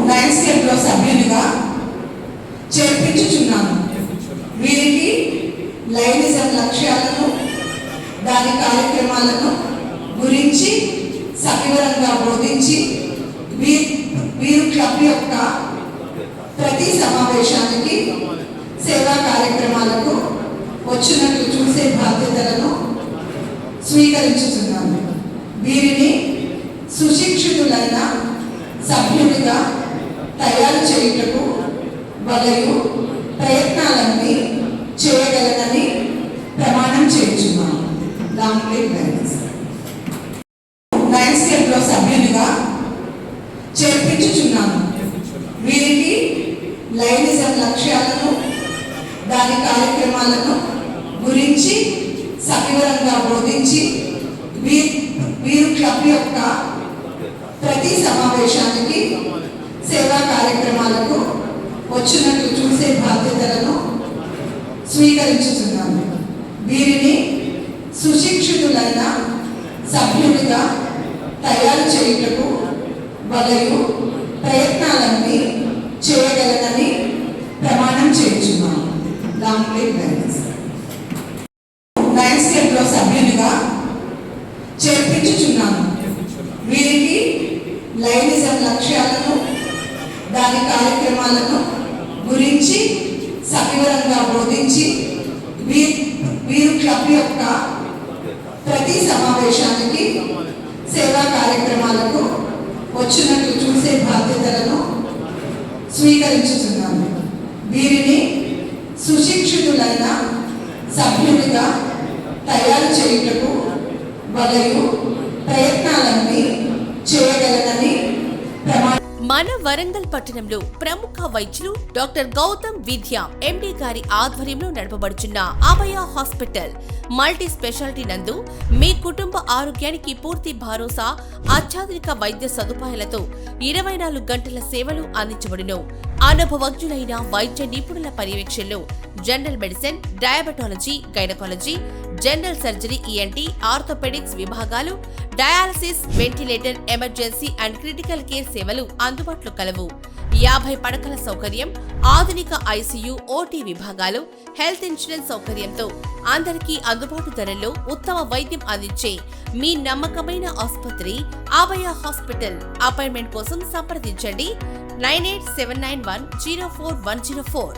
Lions క్లబ్లో సభ్యునిగా చేర్పించుచున్నాను. వీరికి లైనిజం లక్ష్యాలను దాని కార్యక్రమాలను గురించి సవివరంగా బోధించి వీరు క్లబ్ యొక్క ప్రతి సమావేశానికి సేవా కార్యక్రమాలకు వచ్చినట్లు చూసే బాధ్యతలను స్వీకరించుతున్నాను. వీరిని సుశిక్షితులైన సభ్యునిగా తయారు చేయుటకు వలయు ప్రయత్నాలన్నీ చేయగలనని ప్రమాణం చేయుచున్నాను. లయన్స్ క్లబ్లో సభ్యునిగా చేర్పించుచున్నాను. వీరికి లైనిజం లక్ష్యాలను దాని కార్యక్రమాలను గురించి సవివరంగా బోధించి వీరు క్లబ్ యొక్క ప్రతి సమావేశానికి సేవా కార్యక్రమాలకు వచ్చినట్లు చూసే బాధ్యతలను స్వీకరించుతున్నాను. వీరిని సుశిక్షితులైన సభ్యునిగా తయారు చేయుటకు వలయు ప్రయత్నాలన్నీ చేయగలనని ప్రమాణం చేయుచున్నాను. లయన్స్ క్లబ్లో సభ్యునిగా చేర్పించుచున్నాను. వీరికి లైనిజం లక్ష్యాలను దాని కార్యక్రమాలను గురించి సవివరంగా బోధించి వీరు క్లబ్ యొక్క ప్రతి సమావేశానికి సేవా కార్యక్రమాలకు వచ్చినట్లు చూసే బాధ్యతలను స్వీకరించుతున్నాను. వీరిని సుశిక్షితులైన సభ్యునిగా తయారు చేయుటకు వలయు ప్రయత్నాలన్నీ చేయగలనని ప్రమాణం. మన వరంగల్ పట్టణంలో ప్రముఖ వైద్యులు డాక్టర్ గౌతమ్ విద్య ఎండి గారి ఆధ్వర్యంలో నడపబడుచున్న అభయ హాస్పిటల్ మల్టీ స్పెషాలిటీ నందు మీ కుటుంబ ఆరోగ్యానికి పూర్తి భరోసా, అత్యాధునిక వైద్య సదుపాయాలతో 24 గంటల సేవలు అందించబడును. అనుభవజ్ఞులైన వైద్య నిపుణుల పర్యవేక్షణలో general medicine, diabetology, gynaecology, general surgery, ENT, orthopaedics విభాగాలు, dialysis, ventilator, emergency and critical care సేవలు అందుబాటులో కలవు. 50 పడకల సౌకర్యం, ఆధునిక ఐసీయూ, ఓటీ విభాగాలు, హెల్త్ ఇన్సూరెన్స్ సౌకర్యంతో అందరికీ అందుబాటు ధరల్లో ఉత్తమ వైద్యం అందించే మీ నమ్మకమైన ఆసుపత్రి అభయ హాస్పిటల్. అపాయింట్మెంట్ కోసం సంప్రదించండి 9879104104.